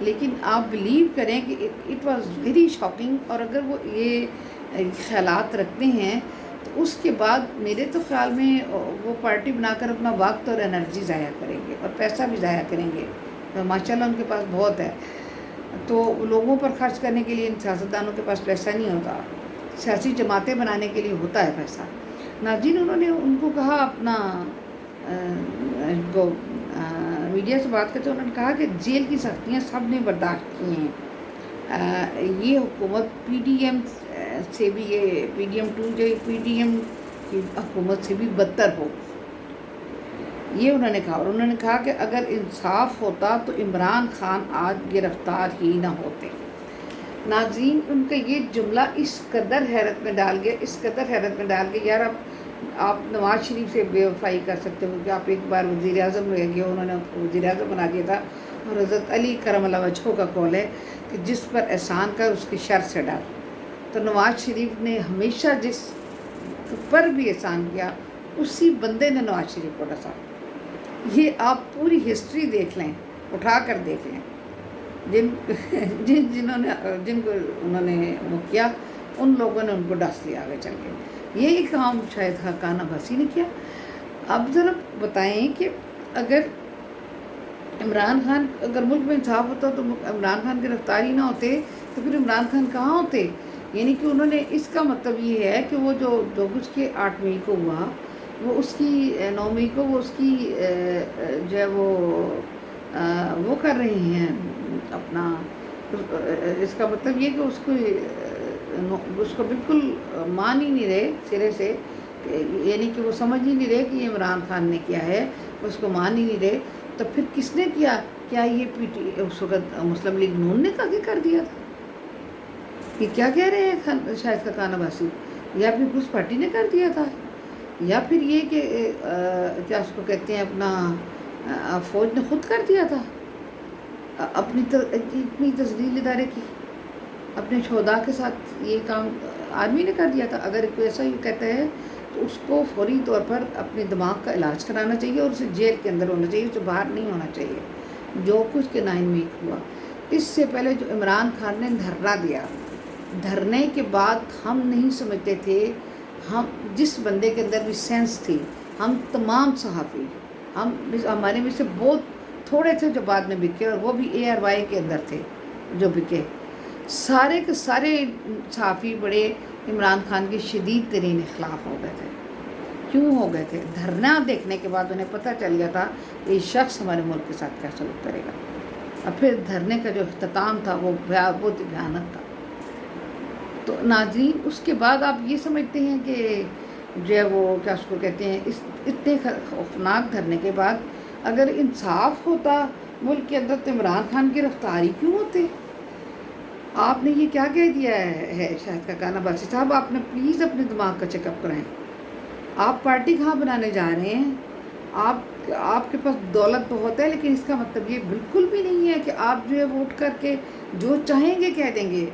لیکن آپ بلیو کریں کہ اٹ واز ویری شاکنگ. اور اگر وہ یہ خیالات رکھتے ہیں تو اس کے بعد میرے تو خیال میں وہ پارٹی بنا کر اپنا وقت اور انرجی ضائع کریں گے اور پیسہ بھی ضائع کریں گے. ماشاء اللہ ان کے پاس بہت ہے، تو لوگوں پر خرچ کرنے کے لیے ان سیاستدانوں کے پاس پیسہ نہیں ہوتا. سیاسی جماعتیں بنانے کے لیے ہوتا ہے پیسہ. ناظرین، انہوں نے ان کو کہا اپنا میڈیا سے بات کرتے انہوں نے کہا کہ جیل کی سختیاں سب نے برداشت کی ہیں. یہ حکومت پی ڈی ایم سے بھی، یہ پی ڈی ایم 2 جو پی ڈی ایم کی حکومت سے بھی بدتر ہو، یہ انہوں نے کہا. اور انہوں نے کہا کہ اگر انصاف ہوتا تو عمران خان آج گرفتار ہی نہ ہوتے. ناظرین، ان کا یہ جملہ اس قدر حیرت میں ڈال گیا، اس قدر حیرت میں ڈال گیا. یار آپ نواز شریف سے بے وفائی کر سکتے ہو کہ آپ ایک بار وزیر اعظم رہ گئے، انہوں نے وزیر اعظم بنا دیا تھا. اور حضرت علی کرم اللہ وجہہ کا قول ہے کہ جس پر احسان کر اس کی شر سے ڈر. تو نواز شریف نے ہمیشہ جس پر بھی احسان کیا اسی بندے نے نواز شریف کو ڈسا. یہ آپ پوری ہسٹری دیکھ لیں، اٹھا کر دیکھ لیں. جن کو انہوں نے وہ کیا، ان لوگوں نے ان کو ڈس دیا آگے چل کے. یہی کام شاید خاقان عباسی نے کیا. اب ذرا بتائیں کہ اگر عمران خان، اگر ملک میں انصاف ہوتا تو عمران خان گرفتاری نہ ہوتے تو پھر عمران خان کہاں ہوتے؟ یعنی کہ انہوں نے، اس کا مطلب یہ ہے کہ وہ جو کچھ کے 8 مئی کو ہوا، وہ اس کی 9 مئی کو وہ اس کی جو ہے وہ کر رہے ہیں اپنا. اس کا مطلب یہ کہ اس کو بالکل مان ہی نہیں رہے سرے سے، یعنی کہ وہ سمجھ ہی نہیں رہے کہ یہ عمران خان نے کیا ہے، اس کو مان ہی نہیں رہے. تو پھر کس نے کیا؟ کیا یہ اس وقت مسلم لیگ نون نے کر دیا تھا؟ یہ کیا کہہ رہے ہیں شاید خاقان عباسی؟ یا پھر پیپلز پارٹی نے کر دیا تھا؟ یا پھر یہ کہ کیا اس کو کہتے ہیں اپنا فوج نے خود کر دیا تھا؟ اپنی اتنی تزلیل ادارے کی اپنے شہداء کے ساتھ یہ کام آرمی نے کر دیا تھا. اگر کوئی ایسا یہ کہتا ہے تو اس کو فوری طور پر اپنے دماغ کا علاج کرانا چاہیے اور اسے جیل کے اندر ہونا چاہیے، اسے باہر نہیں ہونا چاہیے. جو کچھ کہ 9 مئی کو ہوا، اس سے پہلے جو عمران خان نے دھرنا دیا، دھرنے کے بعد ہم نہیں سمجھتے تھے، ہم جس بندے کے اندر بھی سینس تھی، ہم تمام صحافی، ہمارے میں سے بہت تھوڑے تھے جو بعد میں بکے، اور وہ بھی ARY کے اندر تھے جو بکے. سارے کے سارے صحافی بڑے عمران خان کے شدید ترین اخلاف ہو گئے تھے. کیوں ہو گئے تھے؟ دھرنا دیکھنے کے بعد انہیں پتہ چل گیا تھا کہ یہ شخص ہمارے ملک کے ساتھ کیا سلوک کرے گا. اور پھر دھرنے کا جو اختتام تھا وہ بہت بھیانک تھا. تو ناظرین، اس کے بعد آپ یہ سمجھتے ہیں کہ جو ہے وہ کیا اس کو کہتے ہیں، اس اتنے خوفناک دھرنے کے بعد اگر انصاف ہوتا ملک کے اندر تو عمران خان کی گرفتاری کیوں ہوتے؟ آپ نے یہ کیا کہہ دیا ہے شاید خاقان عباسی صاحب؟ آپ نے پلیز اپنے دماغ کا چیک اپ کرائیں. آپ پارٹی کہاں بنانے جا رہے ہیں؟ آپ کے پاس دولت بہت ہے، لیکن اس کا مطلب یہ بالکل بھی نہیں ہے کہ آپ جو ہے ووٹ کر کے جو چاہیں گے کہہ دیں گے.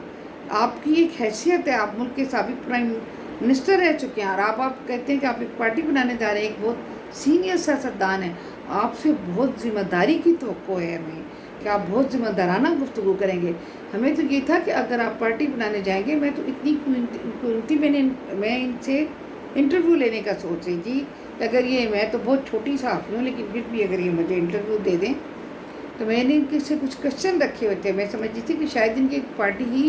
آپ کی ایک حیثیت ہے، آپ ملک کے سابق پرائم منسٹر رہ چکے ہیں، اور آپ کہتے ہیں کہ آپ ایک پارٹی بنانے جا رہے ہیں، ایک بہت سینئر سیاستدان ہیں. آپ سے بہت ذمہ داری کی توقع ہے ہمیں کہ آپ بہت ذمہ دارانہ گفتگو کریں گے. ہمیں تو یہ تھا کہ اگر آپ پارٹی بنانے جائیں گے، میں تو اتنی قیمتی میں ان سے انٹرویو لینے کا سوچ رہی تھی کہ اگر یہ، میں تو بہت چھوٹی صحافی ہوں لیکن پھر بھی اگر یہ مجھے انٹرویو دے دیں تو میں نے ان کے سے کچھ کوشچن رکھے ہوئے تھے. میں سمجھتی تھی کہ شاید ان کی ایک پارٹی ہی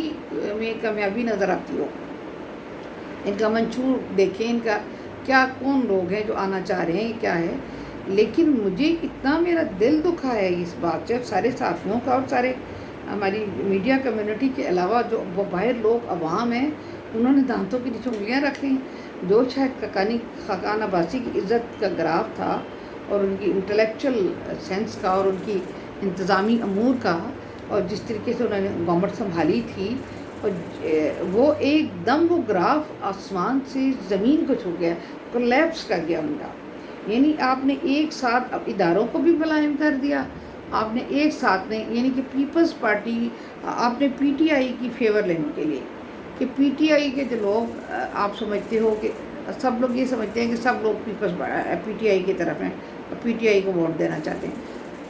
میں کامیابی نظر آتی ہو. ان کا منشور دیکھیں، ان کا کیا، کون لوگ ہیں جو آنا چاہ رہے ہیں، کیا ہے. لیکن مجھے اتنا میرا دل دکھا ہے اس بات سے، سارے صحافیوں کا اور سارے ہماری میڈیا کمیونٹی کے علاوہ جو باہر لوگ عوام ہیں، انہوں نے دانتوں کی نیچے انگلیاں رکھ لیں. جو شاید خاقان عباسی کی عزت کا گراف تھا اور ان کی انٹلیکچل سینس کا اور ان کی انتظامی امور کا، اور جس طریقے سے انہوں نے گورنمنٹ سنبھالی تھی، اور وہ ایک دم وہ گراف آسمان سے زمین کو چھو گیا، کولیپس کر گیا ان کا. یعنی آپ نے ایک ساتھ اداروں کو بھی ملائم کر دیا، آپ نے ایک ساتھ نے، یعنی کہ پیپلز پارٹی، آپ نے پی ٹی آئی کی فیور لینے کے لیے، کہ پی ٹی آئی کے جو لوگ، آپ سمجھتے ہو کہ سب لوگ یہ سمجھتے ہیں کہ سب لوگ پی ٹی آئی کی طرف ہیں اور پی ٹی آئی کو ووٹ دینا چاہتے ہیں.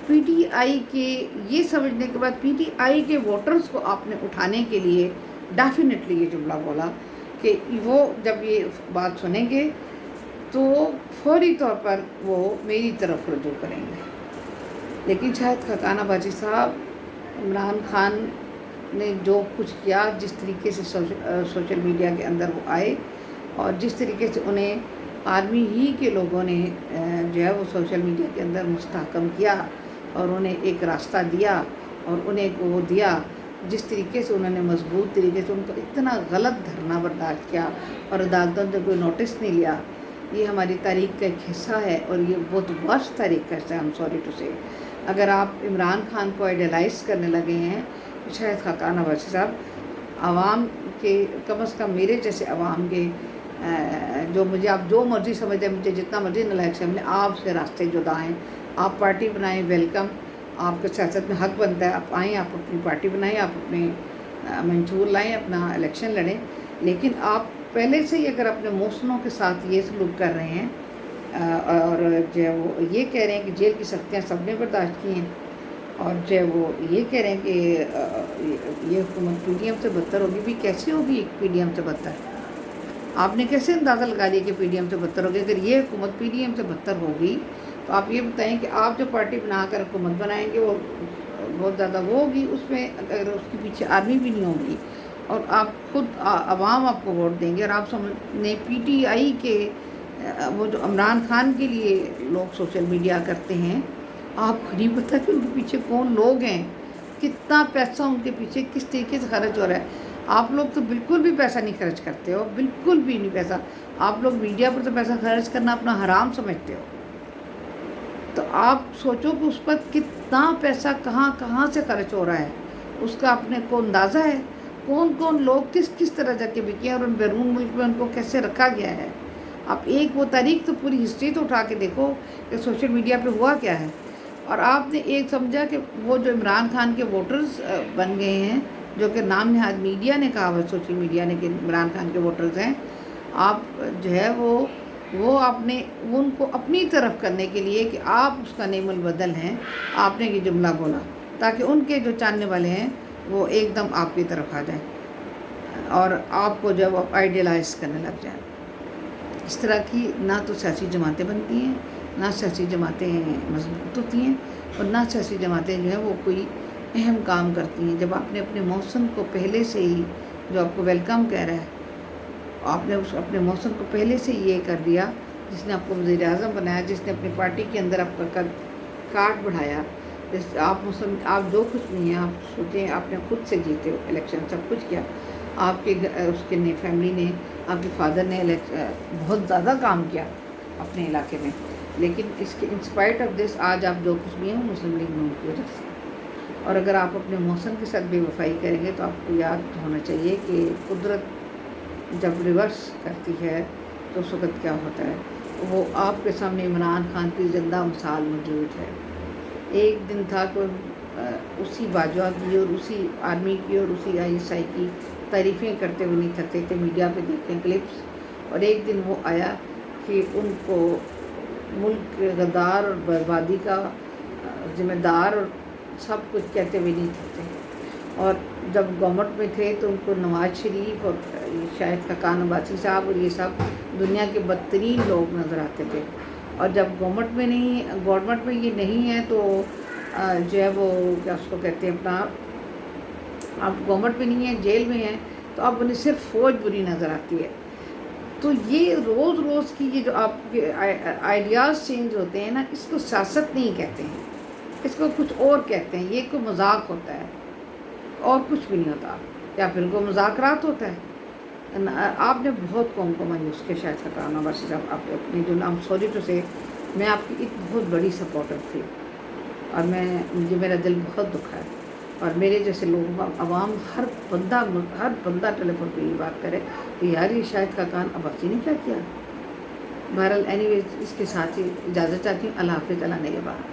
پی ٹی آئی کے یہ سمجھنے کے بعد پی ٹی آئی کے ووٹرز کو آپ نے اٹھانے کے لیے ڈیفینیٹلی یہ جملہ بولا کہ وہ جب یہ بات سنیں گے تو فوری طور پر وہ میری طرف رجوع کریں گے. لیکن شاہد خاقان عباسی صاحب، عمران خان نے جو کچھ کیا، جس طریقے سے سوشل میڈیا کے اندر وہ آئے اور جس طریقے سے انہیں آرمی ہی کے لوگوں نے جو ہے وہ سوشل میڈیا کے اندر مستحکم کیا اور انہیں ایک راستہ دیا اور انہیں وہ دیا، جس طریقے سے انہوں نے مضبوط طریقے سے ان کو اتنا غلط دھرنا برداشت کیا اور عدالتوں نے کوئی نوٹس نہیں لیا. یہ ہماری تاریخ کا ایک حصہ ہے اور یہ بہت ورسٹ تاریخ کا حصہ ہے. سوری ٹو سے اگر آپ عمران خان کو آئیڈیلائز کرنے لگے ہیں، شاہد خاقان عباسی صاحب، عوام کے کم از کم میرے جیسے عوام کے جو مجھے آپ جو مرضی سمجھیں، مجھے جتنا مرضی نالائق سمجھیں، آپ سے راستے جدا ہیں. آپ پارٹی بنائیں، ویلکم، آپ کو سیاست میں حق بنتا ہے، آپ آئیں، آپ اپنی پارٹی بنائیں، آپ اپنے منشور لائیں، اپنا الیکشن لڑیں. لیکن آپ پہلے سے ہی اگر اپنے محسنوں کے ساتھ یہ سلوک کر رہے ہیں اور جو ہے وہ یہ کہہ رہے ہیں کہ جیل کی سختیاں سب نے برداشت کی ہیں، اور جو ہے وہ یہ کہہ رہے ہیں کہ یہ حکومت پی ڈی ایم سے بدتر ہوگی، بھی کیسے ہوگی پی ڈی ایم سے بدتر؟ آپ نے کیسے اندازہ لگا لیا کہ پی ڈی ایم سے بدتر ہوگی؟ اگر یہ حکومت پی ڈی ایم سے بدتر ہوگی تو آپ یہ بتائیں کہ آپ جو پارٹی بنا کر حکومت بنائیں گے وہ بہت زیادہ وہ ہوگی، اس میں اگر اس کے پیچھے آرمی بھی نہیں ہوگی اور آپ خود عوام آپ کو ووٹ دیں گے. اور آپ سمجھنے پی ٹی آئی کے وہ جو عمران خان کے لیے لوگ سوشل میڈیا کرتے ہیں، آپ کو نہیں پتہ کہ ان کے پیچھے کون لوگ ہیں، کتنا پیسہ ان کے پیچھے کس طریقے سے خرچ ہو رہا ہے. آپ لوگ تو بالکل بھی پیسہ نہیں خرچ کرتے ہو، بالکل بھی نہیں پیسہ. آپ لوگ میڈیا پر تو پیسہ خرچ کرنا اپنا حرام سمجھتے ہو. تو آپ سوچو کہ اس پر کتنا پیسہ کہاں کہاں سے خرچ ہو رہا ہے، اس کا اپنے کو اندازہ ہے. کون کون لوگ کس کس طرح جا کے بکے ہیں اور ان بیرون ملک میں ان کو کیسے رکھا گیا ہے. آپ ایک وہ تاریخ تو پوری ہسٹری تو اٹھا کے دیکھو کہ سوشل میڈیا پہ ہوا کیا ہے. اور آپ نے ایک سمجھا کہ وہ جو عمران خان کے ووٹرز بن گئے ہیں، جو کہ نام نہاد میڈیا نے کہا ہوا، سوشل میڈیا نے، کہ عمران خان کے ووٹرز ہیں، آپ جو ہے وہ آپ نے ان کو اپنی طرف کرنے کے لیے کہ آپ اس کا نعم البدل ہیں، آپ نے یہ جملہ بولا تاکہ ان کے جو چاہنے والے ہیں وہ ایک دم آپ کی طرف آ جائیں اور آپ کو جب آپ آئیڈیلائز کرنے لگ جائیں. اس طرح کی نہ تو سیاسی جماعتیں بنتی ہیں، نہ سیاسی جماعتیں مضبوط ہوتی ہیں، اور نہ سیاسی جماعتیں جو ہیں وہ کوئی اہم کام کرتی ہیں. جب آپ نے اپنے محسن کو پہلے سے ہی، جو آپ کو ویلکم کہہ رہا ہے، آپ نے اپنے محسن کو پہلے سے یہ کر دیا، جس نے آپ کو وزیر اعظم بنایا، جس نے اپنی پارٹی کے اندر آپ کا کارڈ بڑھایا. آپ مسلم، آپ جو کچھ نہیں ہیں، آپ سوچیں آپ نے خود سے جیتے ہو الیکشن، سب کچھ کیا. آپ کے اس کے فیملی نے، آپ کے فادر نے بہت زیادہ کام کیا اپنے علاقے میں. لیکن اس کے انسپائٹ آف دس آج آپ جو کچھ بھی ہیں مسلم لیگ نون کی وجہ سے. اور اگر آپ اپنے محسن کے ساتھ بے وفائی کریں گے تو آپ کو یاد ہونا چاہیے کہ قدرت جب ریورس کرتی ہے تو اس وقت کیا ہوتا ہے. وہ آپ کے سامنے عمران خان کی زندہ مثال موجود ہے. ایک دن تھا کہ اسی باجوہ کی اور اسی آرمی کی اور اسی آئی ایس آئی کی تعریفیں کرتے ہوئے نہیں تھکتے تھے، میڈیا پہ دیکھتے ہیں کلپس. اور ایک دن وہ آیا کہ ان کو ملک غدار اور بربادی کا ذمہ دار اور سب کچھ کہتے ہوئے نہیں تھکتے. اور جب گورنمنٹ میں تھے تو ان کو نواز شریف اور شاہد خاقان عباسی صاحب اور یہ سب دنیا کے بدترین لوگ نظر آتے تھے. اور جب گورنمنٹ میں یہ نہیں ہے تو جو ہے وہ کیا اس کو کہتے ہیں، اپنا آپ گورنمنٹ میں نہیں ہیں، جیل میں ہیں، تو اب انہیں صرف فوج بری نظر آتی ہے. تو یہ روز روز کی یہ جو آپ کے آئیڈیاز چینج ہوتے ہیں نا، اس کو سیاست نہیں کہتے ہیں، اس کو کچھ اور کہتے ہیں. یہ کوئی مذاق ہوتا ہے اور کچھ بھی نہیں ہوتا، یا پھر کوئی مذاکرات ہوتا ہے. آپ نے بہت قوم کو مایوس کیا. شاید خاقان عباسی صاحب، آپ اپنی جو نام سوری ٹو سے، میں آپ کی ایک بہت بڑی سپورٹر تھی اور مجھے میرا دل بہت دکھا ہے. اور میرے جیسے لوگ، عوام، ہر بندہ ٹیلی فون پہ یہ بات کرے کہ یار یہ شاہد خاقان عباسی نے کیا کیا. بہرحال اینی ویز، اس کے ساتھ ہی اجازت چاہتی ہوں. اللہ حافظ. اللہ نگہبان.